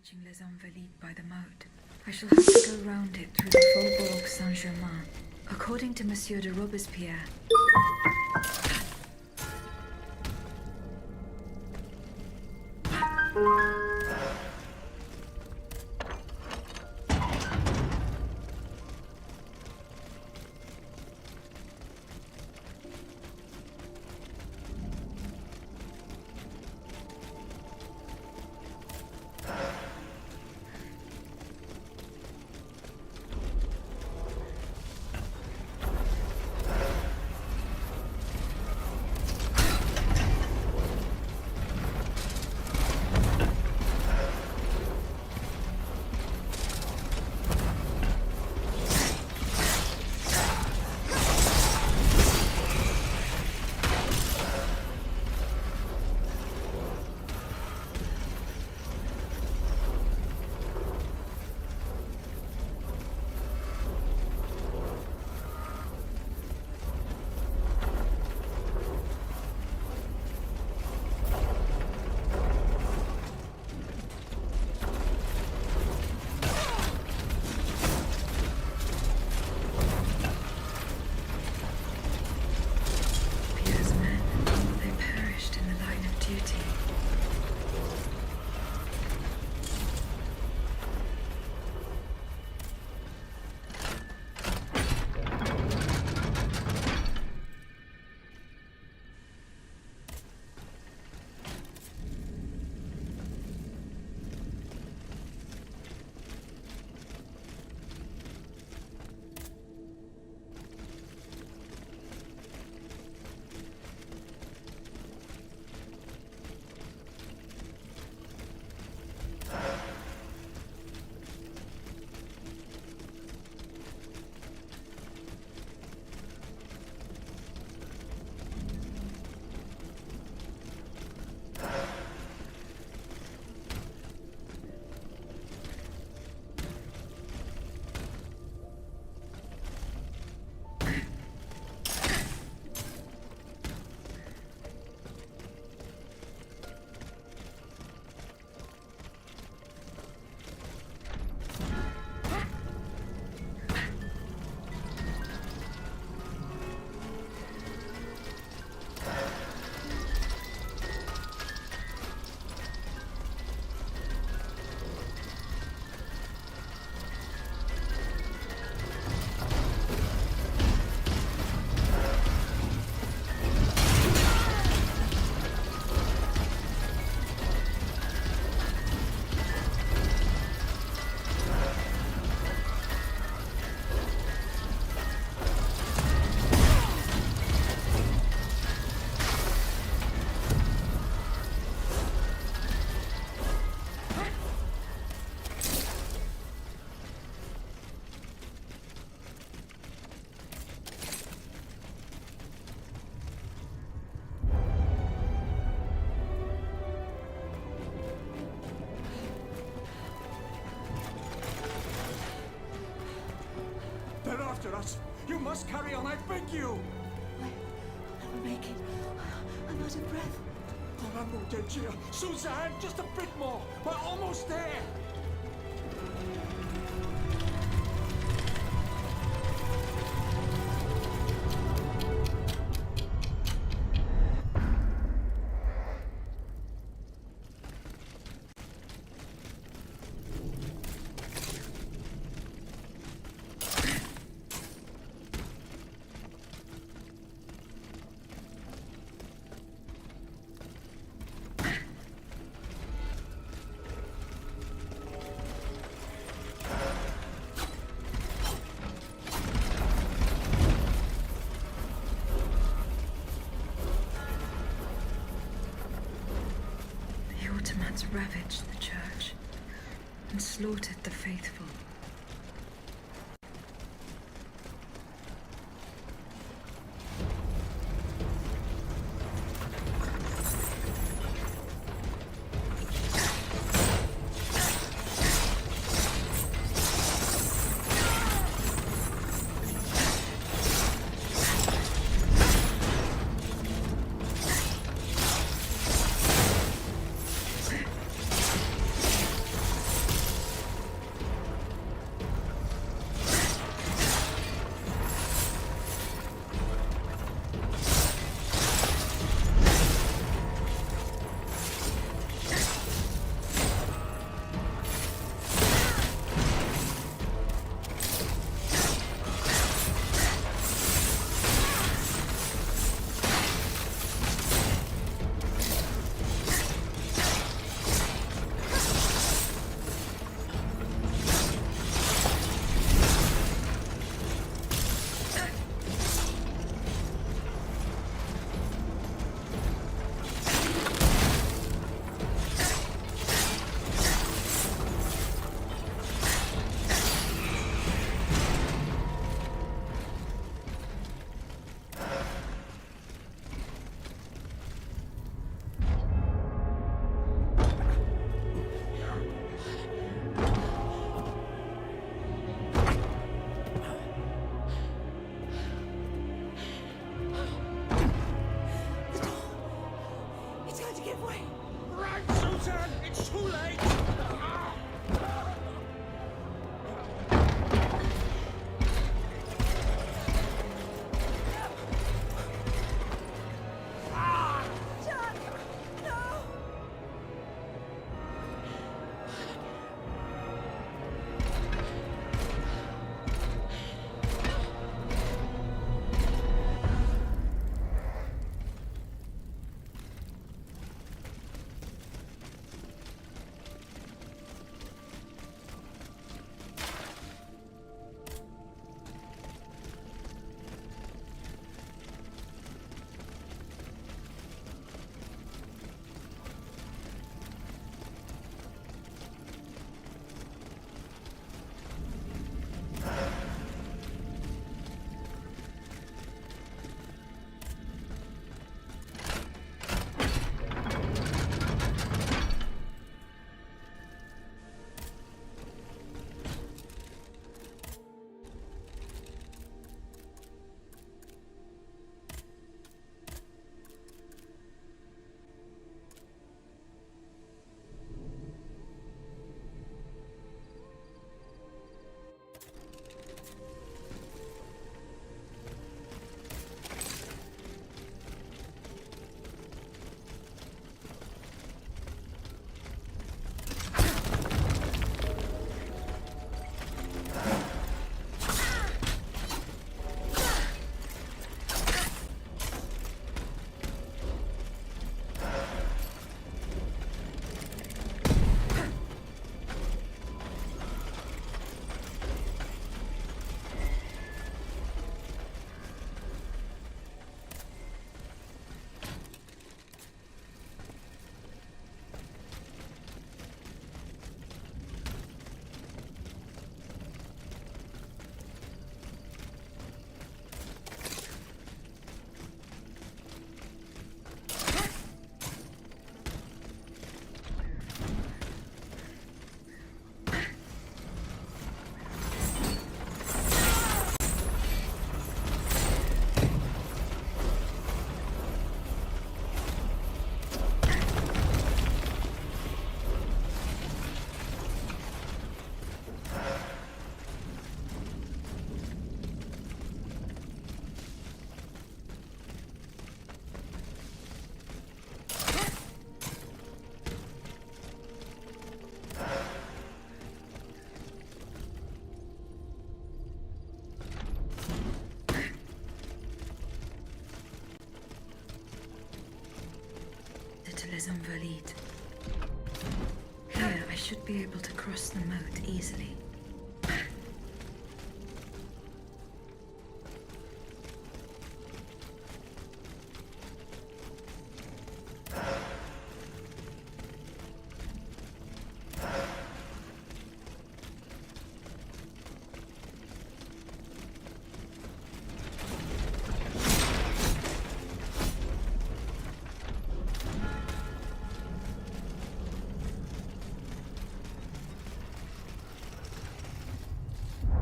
reaching les Invalides by the moat. I shall have to go round it through the Faubourg Saint-Germain. According to Monsieur de Robespierre, after us. You must carry on, I beg you. I will make it. I'm out of breath. Rambo de Gia. Suzanne, just a bit more. We're almost there. Ravaged the church and slaughtered the faithful. les Invalides. Here, I should be able to cross the moat easily.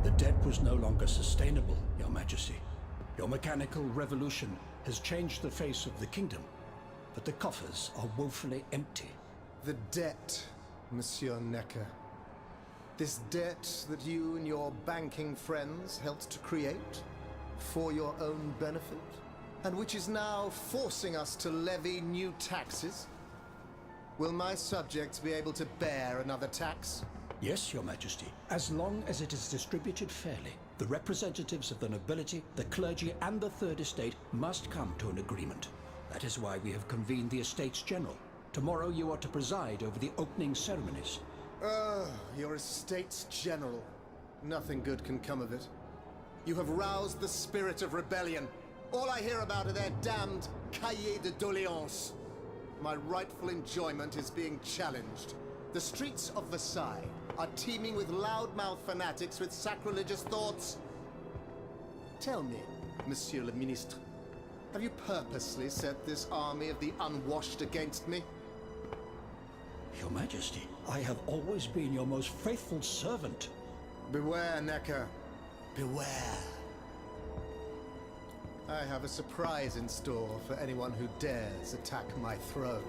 The debt was no longer sustainable, Your Majesty. Your mechanical revolution has changed the face of the kingdom, but the coffers are woefully empty. The debt, Monsieur Necker. This debt that you and your banking friends helped to create for your own benefit, and which is now forcing us to levy new taxes. Will my subjects be able to bear another tax? Yes, Your Majesty, as long as it is distributed fairly. The representatives of the nobility, the clergy, and the Third Estate must come to an agreement. That is why we have convened the Estates General. Tomorrow you are to preside over the opening ceremonies. Your Estates General. Nothing good can come of it. You have roused the spirit of rebellion. All I hear about are their damned cahiers de doléances. My rightful enjoyment is being challenged. The streets of Versailles are teeming with loudmouth fanatics with sacrilegious thoughts. Tell me, Monsieur le Ministre, have you purposely set this army of the unwashed against me? Your Majesty, I have always been your most faithful servant. Beware, Necker. Beware. I have a surprise in store for anyone who dares attack my throne.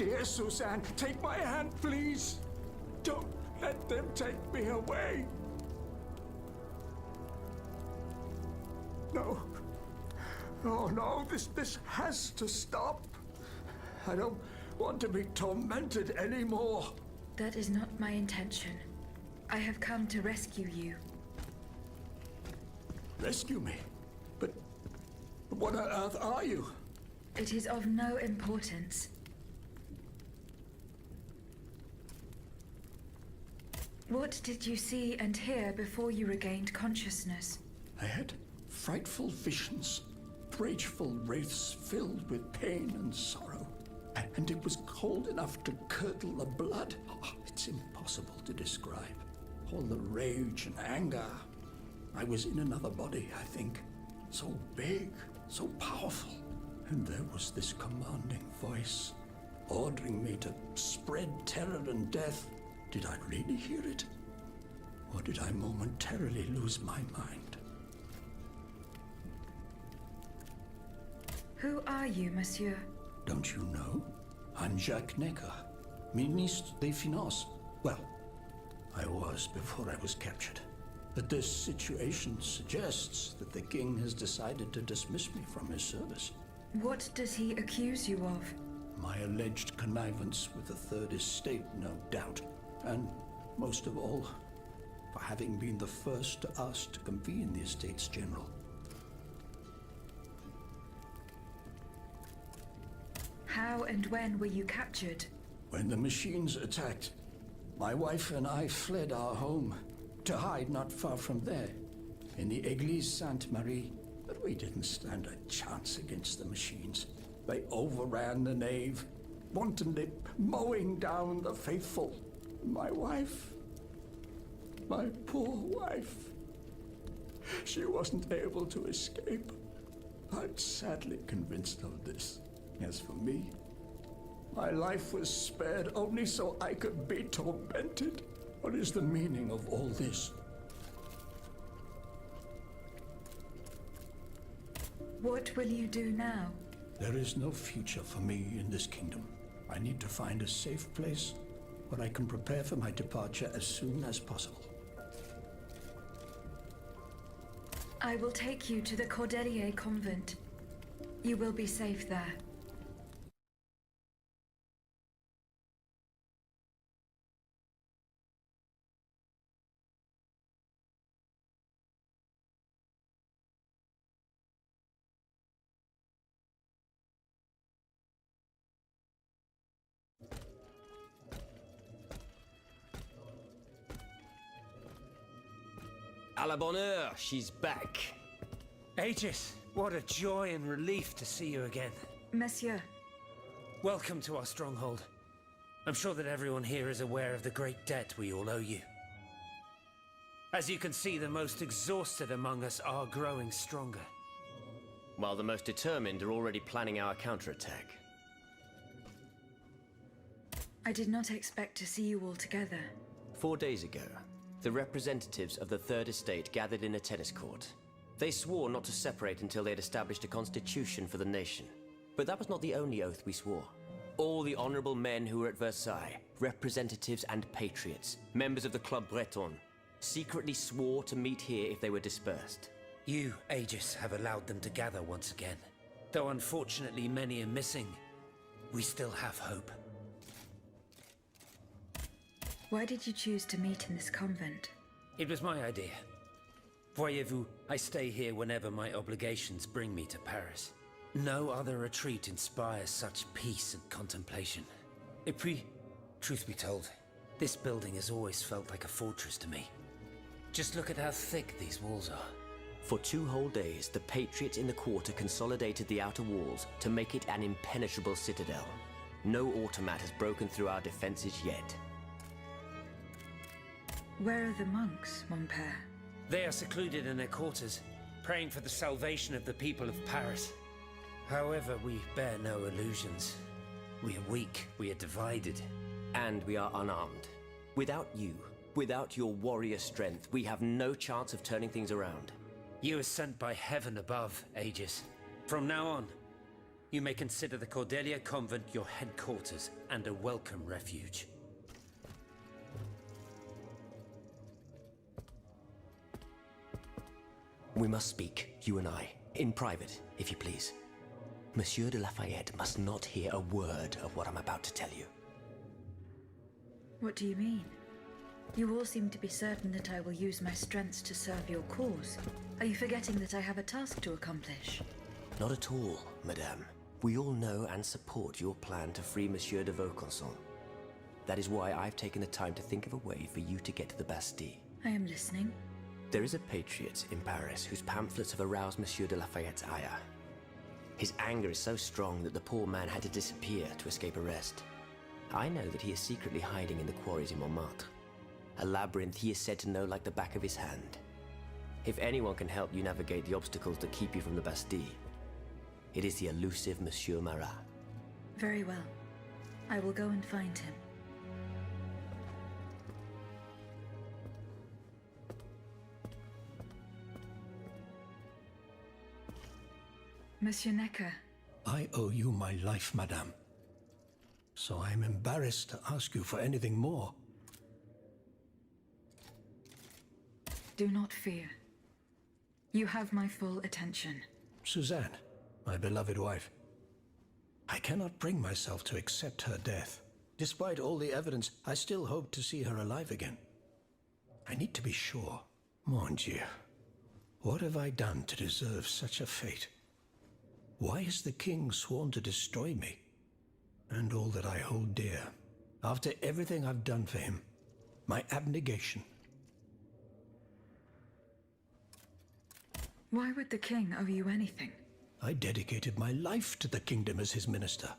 Dear Suzanne, take my hand, please. Don't let them take me away. No. Oh no, this has to stop. I don't want to be tormented anymore. That is not my intention. I have come to rescue you. Rescue me? But what on earth are you? It is of no importance. What did you see and hear before you regained consciousness? I had frightful visions, rageful wraiths filled with pain and sorrow. And it was cold enough to curdle the blood. Oh, it's impossible to describe. All the rage and anger. I was in another body, I think. So big, so powerful. And there was this commanding voice, ordering me to spread terror and death. Did I really hear it? Or did I momentarily lose my mind? Who are you, monsieur? Don't you know? I'm Jacques Necker, Ministre des Finances. Well, I was before I was captured. But this situation suggests that the king has decided to dismiss me from his service. What does he accuse you of? My alleged connivance with the Third Estate, no doubt. And most of all, for having been the first to ask to convene the Estates General. How and when were you captured? When the machines attacked, my wife and I fled our home to hide not far from there, in the Église Sainte-Marie. But we didn't stand a chance against the machines. They overran the nave, wantonly mowing down the faithful. My wife, my poor wife, she wasn't able to escape. I'm sadly convinced of this. As for me, my life was spared only so I could be tormented. What is the meaning of all this? What will you do now? There is no future for me in this kingdom. I need to find a safe place where I can prepare for my departure as soon as possible. I will take you to the Cordelier convent. You will be safe there. À la bonne heure, she's back. Aegis, what a joy and relief to see you again. Monsieur, Welcome to our stronghold. I'm sure that everyone here is aware of the great debt we all owe you. As you can see, the most exhausted among us are growing stronger. While the most determined are already planning our counterattack. I did not expect to see you all together. 4 days ago, the representatives of the Third Estate gathered in a tennis court. They swore not to separate until they had established a constitution for the nation. But that was not the only oath we swore. All the honorable men who were at Versailles, representatives and patriots, members of the Club Breton, secretly swore to meet here if they were dispersed. You, Aegis, have allowed them to gather once again. Though unfortunately many are missing, we still have hope. Why did you choose to meet in this convent? It was my idea. Voyez-vous, I stay here whenever my obligations bring me to Paris. No other retreat inspires such peace and contemplation. Et puis, truth be told, this building has always felt like a fortress to me. Just look at how thick these walls are. For 2 whole days, the patriots in the quarter consolidated the outer walls to make it an impenetrable citadel. No automat has broken through our defenses yet. Where are the monks, mon père? They are secluded in their quarters, praying for the salvation of the people of Paris. However, we bear no illusions. We are weak, we are divided. And we are unarmed. Without you, without your warrior strength, we have no chance of turning things around. You are sent by heaven above, Aegis. From now on, you may consider the Cordelia Convent your headquarters and a welcome refuge. We must speak, you and I, in private, if you please. Monsieur de Lafayette must not hear a word of what I'm about to tell you. What do you mean? You all seem to be certain that I will use my strengths to serve your cause. Are you forgetting that I have a task to accomplish? Not at all, madame. We all know and support your plan to free Monsieur de Vaucanson. That is why I've taken the time to think of a way for you to get to the Bastille. I am listening. There is a patriot in Paris whose pamphlets have aroused Monsieur de Lafayette's ire. His anger is so strong that the poor man had to disappear to escape arrest. I know that he is secretly hiding in the quarries in Montmartre. A labyrinth he is said to know like the back of his hand. If anyone can help you navigate the obstacles that keep you from the Bastille, it is the elusive Monsieur Marat. Very well. I will go and find him. Monsieur Necker. I owe you my life, madame. So I am embarrassed to ask you for anything more. Do not fear. You have my full attention. Suzanne, my beloved wife. I cannot bring myself to accept her death. Despite all the evidence, I still hope to see her alive again. I need to be sure. Mon Dieu. What have I done to deserve such a fate? Why has the king sworn to destroy me? And all that I hold dear. After everything I've done for him. My abnegation. Why would the king owe you anything? I dedicated my life to the kingdom as his minister.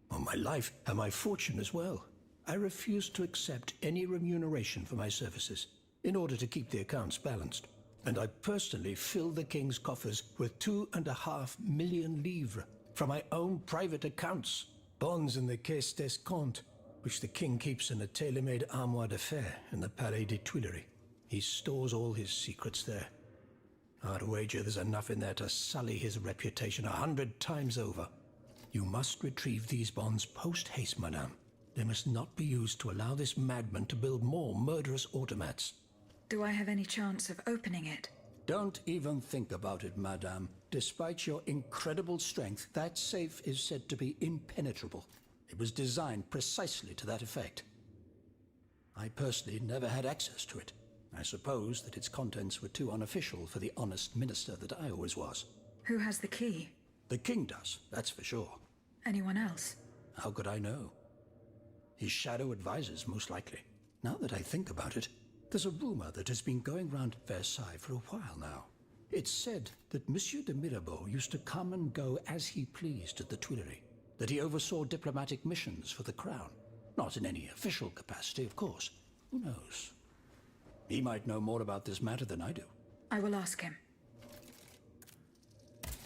Well, my life and my fortune as well. I refused to accept any remuneration for my services in order to keep the accounts balanced. And I personally filled the king's coffers with 2.5 million livres from my own private accounts. Bonds in the Caisse d'Escompte, which the king keeps in a tailor-made armoire de fer in the Palais des Tuileries. He stores all his secrets there. I'd wager there's enough in there to sully his reputation 100 times over. You must retrieve these bonds post-haste, madame. They must not be used to allow this madman to build more murderous automats. Do I have any chance of opening it? Don't even think about it, madame. Despite your incredible strength, that safe is said to be impenetrable. It was designed precisely to that effect. I personally never had access to it. I suppose that its contents were too unofficial for the honest minister that I always was. Who has the key? The king does, that's for sure. Anyone else? How could I know? His shadow advisors, most likely. Now that I think about it, there's a rumor that has been going round Versailles for a while now. It's said that Monsieur de Mirabeau used to come and go as he pleased at the Tuileries, that he oversaw diplomatic missions for the crown. Not in any official capacity, of course. Who knows? He might know more about this matter than I do. I will ask him.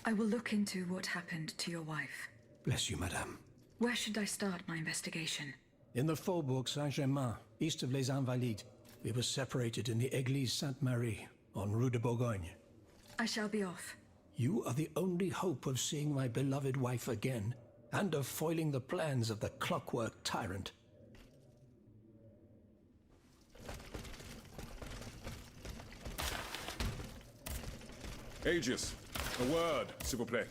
I will look into what happened to your wife. Bless you, madame. Where should I start my investigation? In the Faubourg Saint-Germain, east of Les Invalides. We were separated in the Église Sainte-Marie, on Rue de Bourgogne. I shall be off. You are the only hope of seeing my beloved wife again, and of foiling the plans of the clockwork tyrant. Aegis, a word, s'il vous plaît.